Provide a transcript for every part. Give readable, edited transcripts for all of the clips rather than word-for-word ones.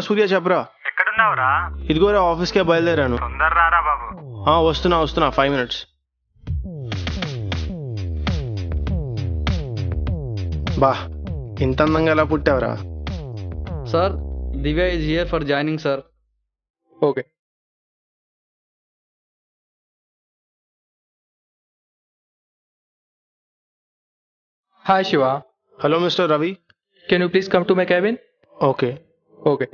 సూర్య చెప్పరా. ఎక్కడున్నావురా? ఇదిగోరా ఆఫీస్కే బయలుదేరాను. తొందర రారా బాబు. వస్తున్నా 5 minutes. బా ఇంత అందంగా ఎలా పుట్టావురా? Sir, Divya is here for joining, sir. Okay. Hi Shiva, hello mister Ravi. can you please come to my cabin? Okay. Okay.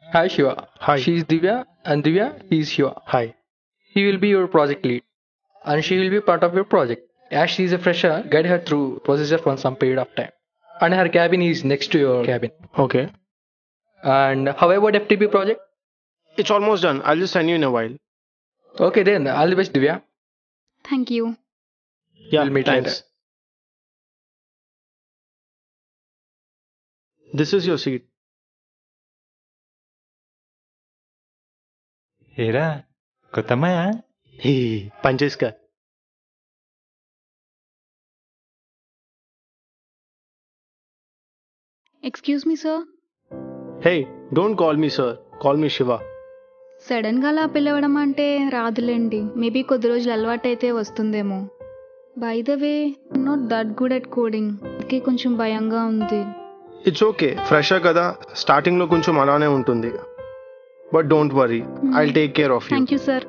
Hi Shiva. Hi. She is Divya and Divya is Shiva. Hi. He will be your project lead and she will be part of your project. As she is a fresher, guide her through procedure for some period of time. And her cabin is next to your cabin. Okay. And how about FTP project? It's almost done. I'll just send you in a while. Okay then, all the best Divya. Thank you. Yeah We'll meet thanks. later. This is your seat. ఏరా కొత్తమ్మాయా? పనిచేసుక. Excuse me, sir. Hey don't call me sir, call me Shiva. సడన్గా అలా పిలవడం అంటే రాదులేండి. Maybe కొద్ది రోజులు అలవాటు అయితే వస్తుందేమో. By the way, not that good at coding. అందుకే కొంచెం భయంగా ఉంది. ఇట్స్ ఓకే, ఫ్రెషర్ కదా, స్టార్టింగ్లో కొంచెం అలానే ఉంటుంది. But don't worry, I'll take care of you. Thank you sir.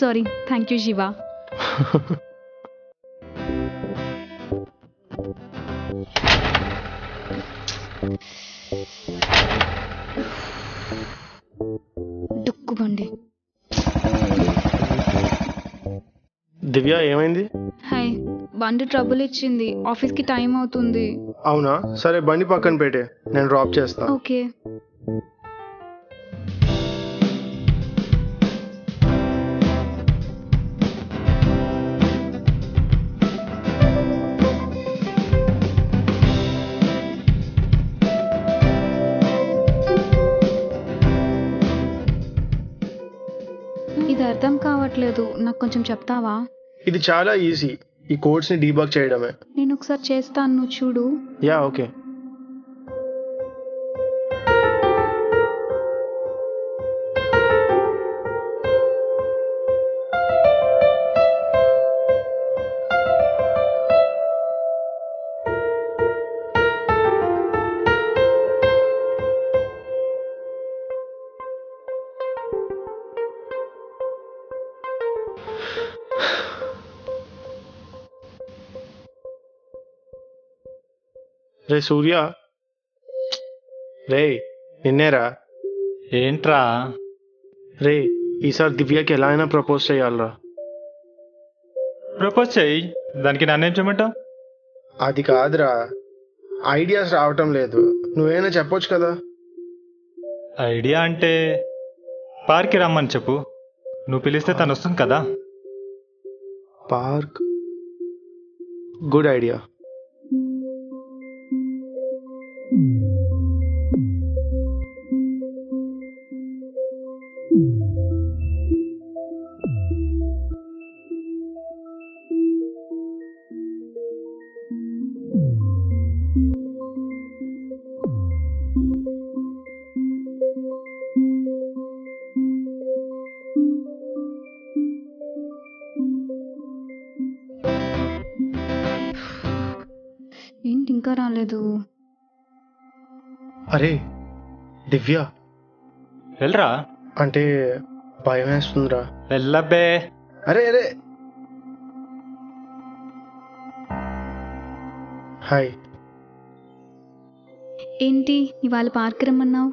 Sorry. Thank you Shiva. డుక్కుబండి. దివ్య ఏమైంది? హాయ్, బండి ట్రబుల్ ఇచ్చింది. ఆఫీస్కి టైం అవుతుంది. అవునా, సరే బండి పక్కన పెట్టే, నేను డ్రాప్ చేస్తా. ఓకే. ఇది అర్థం కావట్లేదు, నాకు కొంచెం చెప్తావా? ఇది చాలా ఈజీ, ఈ కోడ్స్ ని డీబగ్ చేయడమే. నేను ఒకసారి చేస్తాను, నువ్వు చూడు. Yeah okay. రే సూర్య, రే నిన్నేరా. ఏంట్రా? రే ఈసారి దివ్యకి ఎలా అయినా ప్రపోజ్ చేయాలరా. ప్రపోజ్ చెయ్యి, దానికి నన్నేం చేయమంటావు? అది కాదురా, ఐడియాస్ రావటం లేదు, నువ్వేనా చెప్పొచ్చు కదా. ఐడియా అంటే పార్క్కి రమ్మని చెప్పు, నువ్వు పిలిస్తే తను వస్తుంది కదా. Park, good idea. ఏంటి ఇంకా రాలేదు? అరే దివ్య, వెళ్ళరా. అంటే భయం వేస్తుందిరా. వెళ్ళబ్బే. అరే అరే హాయ్. ఏంటి ఇవాళ పార్క్ రమ్మన్నావు?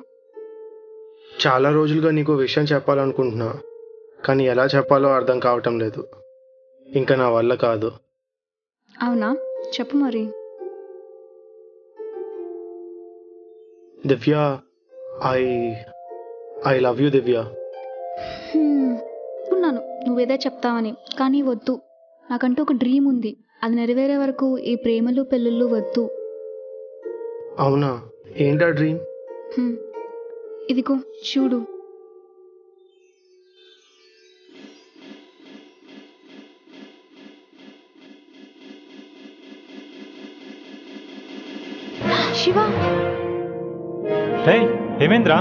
చాలా రోజులుగా నీకు విషయం చెప్పాలనుకుంటున్నా, కానీ ఎలా చెప్పాలో అర్థం కావటం లేదు. ఇంకా నా వల్ల కాదు. అవునా, చెప్పు మరి. దివ్య, ఐ ఐ లవ్ యూ దివ్య. అనుకున్నాను నువ్వేదో చెప్తావని, కానీ వద్దు. నాకంటూ ఒక డ్రీమ్ ఉంది, అది నెరవేరే వరకు ఈ ప్రేమలు పెళ్ళిళ్ళు వద్దు. అవునా, ఏంటా డ్రీమ్? ఇదిగో చూడు. శివ, రే ఏమేంద్రా?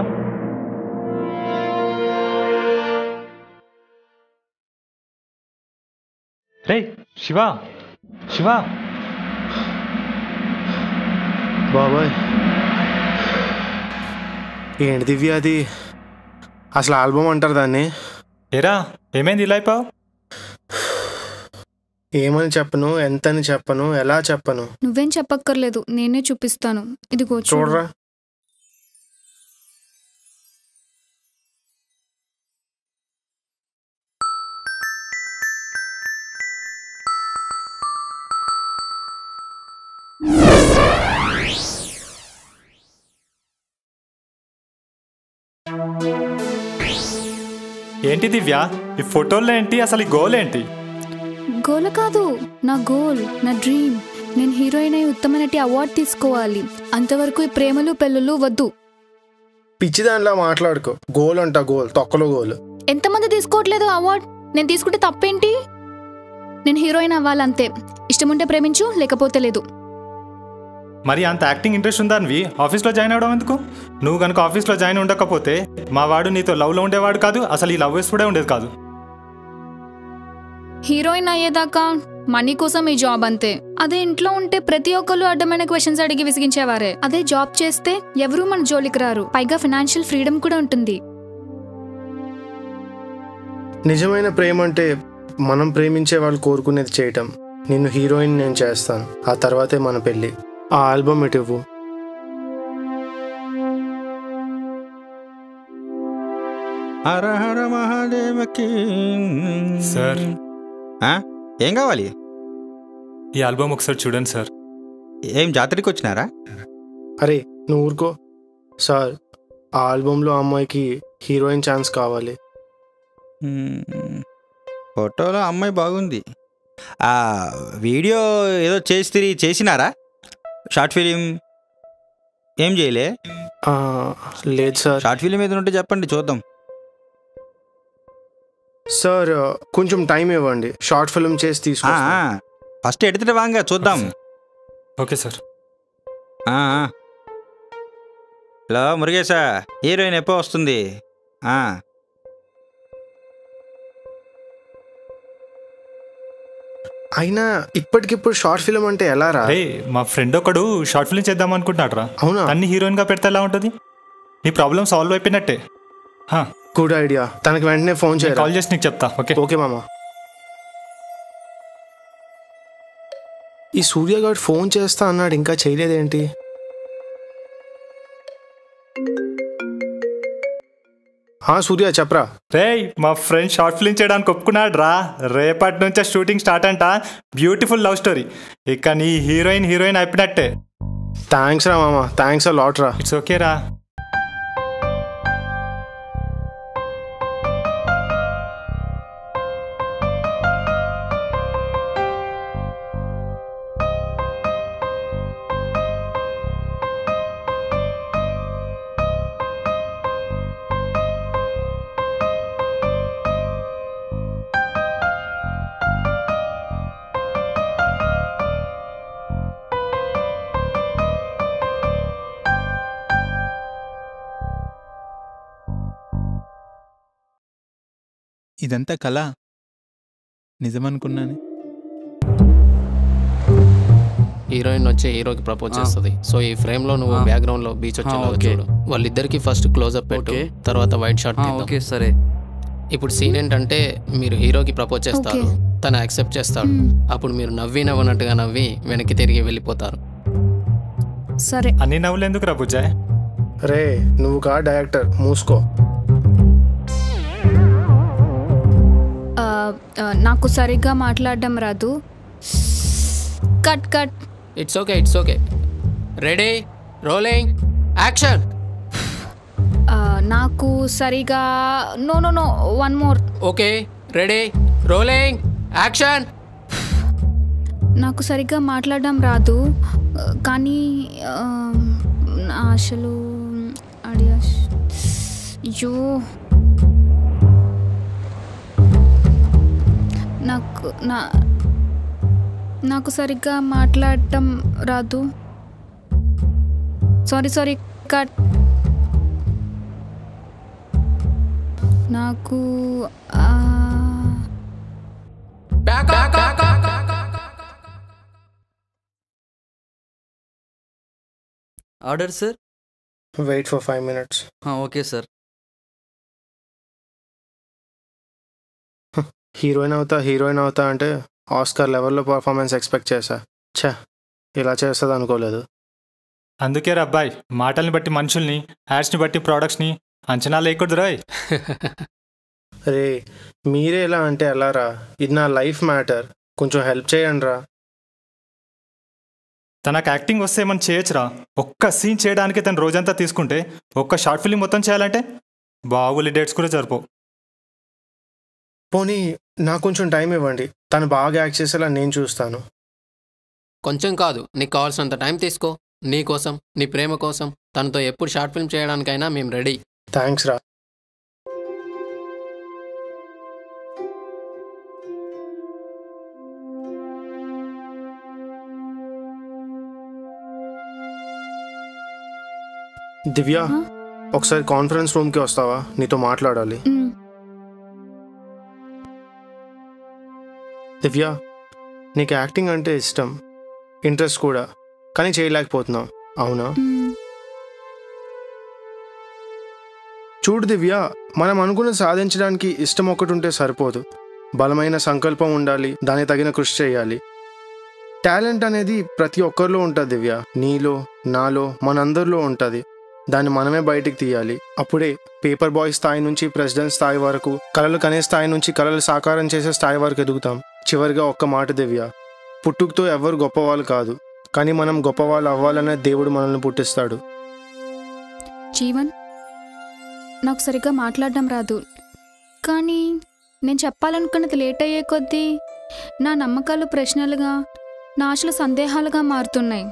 రే శివ శివ బాబాయ్ ఏంటి దివ్య అది? అసలు ఆల్బమ్ అంటారు దాన్ని? ఏరా ఏమైంది ఇలా అయిపోయావు? ఏమని చెప్పను, ఎంతని చెప్పను, ఎలా చెప్పను? నువ్వేం చెప్పక్కర్లేదు, నేనే చూపిస్తాను. ఇదిగో చూడు. చూడరా. ఏంటి దివ్య ఈ ఫోటోల్లో ఏంటి? అసలు ఈ గోల్ ఏంటి? గోల్ కాదు, నా గోల్, నా డ్రీమ్. నేను హీరోయిన్ అయి ఉత్తమ నటి అవార్డు తీసుకోవాలి. అంతవరకు ఈ ప్రేమలు పెళ్ళులు వద్దు. పిచ్చి దానిలా మాట్లాడుకో. గోల్ అంట గోల్, తొక్కలో గోల్. ఎంతమంది తీసుకోవట్లేదు అవార్డు? నేను తీసుకుంటే తప్పేంటి? నేను హీరోయిన్ అవ్వాలంతే. ఇష్టముంటే ప్రేమించు, లేకపోతే లేదు. మరి అంత యాక్టింగ్ ఇంట్రెస్ట్ ఉందా అనివి ఆఫీస్లో జాయిన్ అవ్వడం ఎందుకు? నువ్వు కనుక ఆఫీస్లో జాయిన్ ఉండకపోతే మా వాడు నీతో లవ్లో ఉండేవాడు కాదు, అసలు ఈ లవ్ కూడా ఉండేది కాదు. హీరోయిన్ అయ్యేదాకా మనీ కోసం ఈ జాబ్ అంతే. అదే ఇంట్లో ఉంటే ప్రతి ఒక్కరు అడ్డమైన క్వశ్చన్స్ అడిగి విసిగించేవారే. అదే జాబ్ చేస్తే ఎవరూ మన జోలికి రారు. పైగా ఫైనాన్షియల్ ఫ్రీడమ్ కూడా ఉంటుంది. నిజమైన ప్రేమ అంటే మనం ప్రేమించే వాళ్ళు కోరుకునేది చేయటం. నిన్ను హీరోయిన్ నేను చేస్తాను, ఆ తర్వాతే మన పెళ్ళి. ఆ ఆల్బమ్ ఇటు ఇవ్వు. హర హర మహాదేవకి. సార్ ఏం కావాలి? ఈ ఆల్బమ్ ఒకసారి చూడండి సార్. ఏం జాతరకి వచ్చినారా? అరే నువ్వు ఊరుకో. సార్, ఆ ఆల్బంలో అమ్మాయికి హీరోయిన్ ఛాన్స్ కావాలి. ఫోటోలో అమ్మాయి బాగుంది. వీడియో ఏదో చేసినారా? షార్ట్ ఫిలిం ఏం చేయలే? లేదు సార్. షార్ట్ ఫిలిం ఏదో ఉంటే చెప్పండి చూద్దాం. సార్ కొంచెం టైం ఇవ్వండి, షార్ట్ ఫిల్మ్ చేసి తీసుకో. ఫస్ట్ ఎడితే వాంగా చూద్దాం. Okay sir. హలో మురుగేశా, హీరోయిన్ ఎప్పుడు వస్తుంది? అయినా ఇప్పటికిప్పుడు షార్ట్ ఫిల్మ్ అంటే ఎలా రా? అరే మా ఫ్రెండ్ ఒకడు షార్ట్ ఫిల్మ్ చేద్దాం అనుకుంటున్నాడు రా. అవునా? తన్ని హీరోయిన్గా పెడితే ఎలా ఉంటుంది? నీ ప్రాబ్లం సాల్వ్ అయిపోయినట్టే. Good idea. తనకి వెంటనే ఫోన్ చేయాలి. కాల్ చేసి నీకు చెప్తా. ఓకే ఓకే మామ. ఈ సూర్యగాడు ఫోన్ చేస్తా అన్నాడు, ఇంకా చేయలేదేంటి? సూర్య చెప్పరా. రే మా ఫ్రెండ్ షార్ట్ ఫిల్మ్ చేయడానికి ఒప్పుకున్నాడు రా. రేపటి నుంచే షూటింగ్ స్టార్ట్ అంట. Beautiful love story. ఇక నీ హీరోయిన్ అయిపోయినట్టే. థ్యాంక్స్ రా మామ, థ్యాంక్స్ అ లాట్ రా. ఇట్స్ ఓకే రా. ఇదంతా కళ, నిజమనుకున్నాను. హీరోయిన్ వచ్చి హీరోకి ప్రపోజ్ చేస్తుంది. సో ఈ ఫ్రేమ్ లో నువ్వు బ్యాక్గ్రౌండ్ లో బీచ్ వచ్చేలా చూడు. వాళ్ళిద్దరికి ఫస్ట్ క్లోజ్అప్ పెట్టు, తర్వాత వైట్ షాట్. ఓకే సరే. ఇప్పుడు సీన్ ఏంటంటే మీరు హీరోకి ప్రపోజ్ చేస్తారు, తను యాక్సెప్ట్ చేస్తాడు. అప్పుడు మీరు నవ్వినట్టుగా నవ్వి వెనక్కి తిరిగి వెళ్ళిపోతారు. సరే. అన్ని నవ్వులు ఎందుకు రా బుజ్జాయ్? రే నువ్వు కా డైరెక్టర్, మూసుకో. నాకు సరిగ్గా మాట్లాడడం రాదు. Cut cut. It's okay. Ready, rolling, action. నాకు సరిగా no one more. Okay ready, rolling, action. నాకు సరిగ్గా మాట్లాడడం రాదు, కానీ అసలు అయ్యో నాకు సరిగ్గా మాట్లాడటం రాదు. Sorry cut. నాకు order sir. Wait for 5 minutes. Okay sir. Heroine అవుతా అంటే ఆస్కార్ లెవెల్లో పర్ఫార్మెన్స్ ఎక్స్పెక్ట్ చేశా. ఛా, ఇలా చేస్తుంది అనుకోలేదు. అందుకే రా అబ్బాయి, మాటల్ని బట్టి మనుషుల్ని, యాడ్స్ని బట్టి ప్రోడక్ట్స్ని అంచనా లేకూడదు రాయ్. రే, మీరే ఎలా అంటే ఎలా రా? ఇది నా లైఫ్ మ్యాటర్, కొంచెం హెల్ప్ చేయండి రా. తనకు యాక్టింగ్ వస్తే ఏమని చేయొచ్చురా. ఒక్క సీన్ చేయడానికి తను రోజంతా తీసుకుంటే ఒక్క షార్ట్ ఫిల్మ్ మొత్తం చేయాలంటే బాహుబలి డేట్స్ కూడా సరిపో. పోనీ నాకు కొంచెం టైం ఇవ్వండి, తను బాగా యాక్ట్ చేసేలా నేను చూస్తాను. కొంచెం కాదు, నీకు కావాల్సినంత టైం తీసుకో. నీ కోసం, నీ ప్రేమ కోసం, తనతో ఎప్పుడు షార్ట్ ఫిల్మ్ చేయడానికైనా మేము రెడీ. థ్యాంక్స్ రా. దివ్య, ఒకసారి కాన్ఫరెన్స్ రూమ్కి వస్తావా? నీతో మాట్లాడాలి. దివ్య, నీకు యాక్టింగ్ అంటే ఇష్టం, ఇంట్రెస్ట్ కూడా, కానీ చేయలేకపోతున్నావు, అవునా? చూడు దివ్య, మనం అనుకున్నది సాధించడానికి ఇష్టం ఒకటి ఉంటే సరిపోదు, బలమైన సంకల్పం ఉండాలి, దానికి తగిన కృషి చేయాలి. టాలెంట్ అనేది ప్రతి ఒక్కరిలో ఉంటుంది దివ్య, నీలో, నాలో, మనందరిలో ఉంటుంది. దాన్ని మనమే బయటికి తీయాలి. అప్పుడే పేపర్ బాయ్ స్థాయి నుంచి ప్రెసిడెంట్ స్థాయి వరకు, కళలు కనే స్థాయి నుంచి కళలు సాకారం చేసే స్థాయి వరకు ఎదుగుతాం. చివరిగా ఒక్క మాట దివ్య, పుట్టుకతో ఎవరు గొప్పవాళ్ళు కాదు, కానీ మనం గొప్పవాళ్ళు అవ్వాలనే దేవుడు మనల్ని పుట్టిస్తాడు. జీవన్, నాకు సరిగ్గా మాట్లాడడం రాదు, కానీ నేను చెప్పాలనుకున్నది లేట్ అయ్యే కొద్దీ నా నమ్మకాలు ప్రశ్నలుగా, నా ఆశలు సందేహాలుగా మారుతున్నాయి.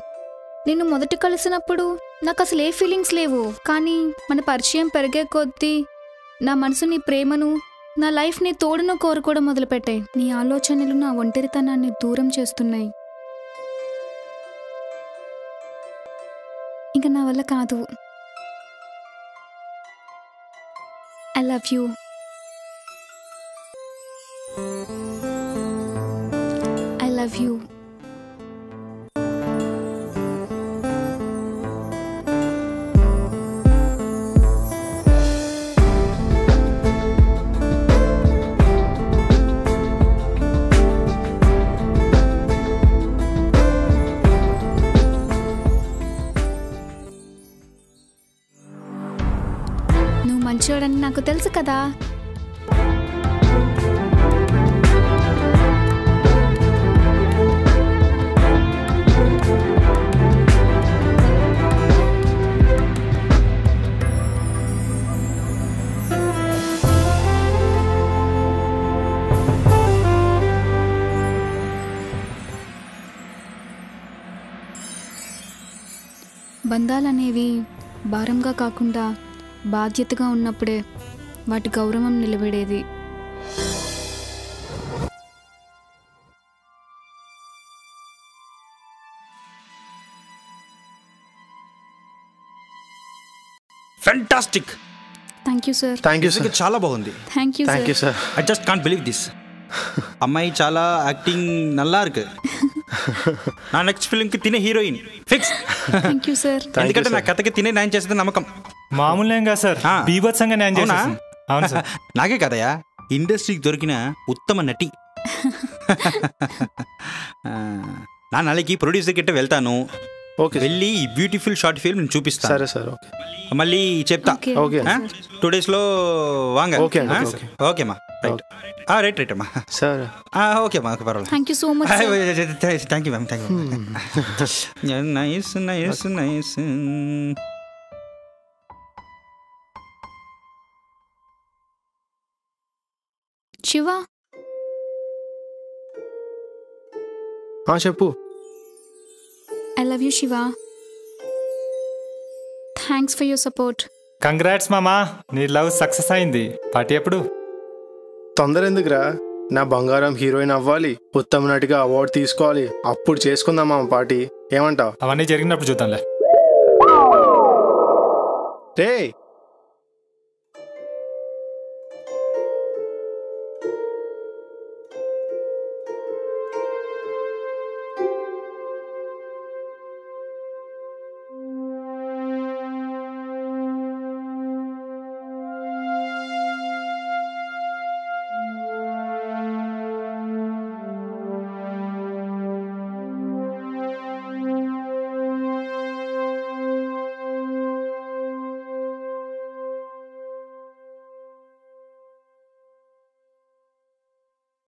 నిన్ను మొదట కలిసినప్పుడు నాకు అసలు ఏ ఫీలింగ్స్ లేవు, కానీ మన పరిచయం పెరిగే కొద్దీ నా మనసు నీ ప్రేమను, నా లైఫ్ నీ తోడును కోరుకోవడం మొదలుపెట్టాయి. నీ ఆలోచనలు నా ఒంటరితనాన్ని దూరం చేస్తున్నాయి. ఇంకా నా వల్ల కాదు. I love you. I love you. మంచోడని నాకు తెలుసు కదా. బంధాలనేవి భారంగా కాకుండా బాధ్యతగా ఉన్నప్పుడే వాటి గౌరవం నిలబడేది. Fantastic. Thank you sir. Thank you sir. చాలా బాగుంది. Thank you sir. I just can't believe this. అమ్మాయి చాలా యాక్టింగ్ నల్లా ఇருக்கு. నా నెక్స్ట్ ఫిల్మ్కి తినే heroine fix. Thank you sir. ఎందుకంటే నా కథకి తినే న్యాయం చేసేది నమ్మకం. మామూలుగా సార్, బీభత్సంగా న్యాయం చేసేసి. అవును సార్. నాకే కదయా, ఇండస్ట్రీకి దొరికిన ఉత్తమ నటి. నా నాளைకి ప్రొడ్యూసర్ గిట్ట వెళ్తాను. ఓకే, వెళ్ళి ఈ బ్యూటిఫుల్ షార్ట్ ఫిల్మ్ నేను చూపిస్తాను. సరే సార్. ఓకే, మళ్ళీ చెప్తా. ఓకే, 2 daysలో వాంగ. ఓకే ఓకేమ్మా. రైట్ రైట్ అమ్మా. సార్ ఓకేమ్మా, ఓకే, పర్వాలేదు. Thank you so much. Thank you ma'am. Thank you. Nice nice nice. Shiva, చెప్పు. I love you Shiva. Thanks for your support. Congrats మామా, నీ లవ్ సక్సెస్ అయింది. పార్టీ ఎప్పుడు? తొందర ఎందుకురా, నా బంగారం హీరోయిన్ అవ్వాలి, ఉత్తమ నటిగా అవార్డు తీసుకోవాలి, అప్పుడు చేసుకుందాం మా పార్టీ. ఏమంటావు? అవన్నీ జరిగినప్పుడు చూద్దాంలే. రే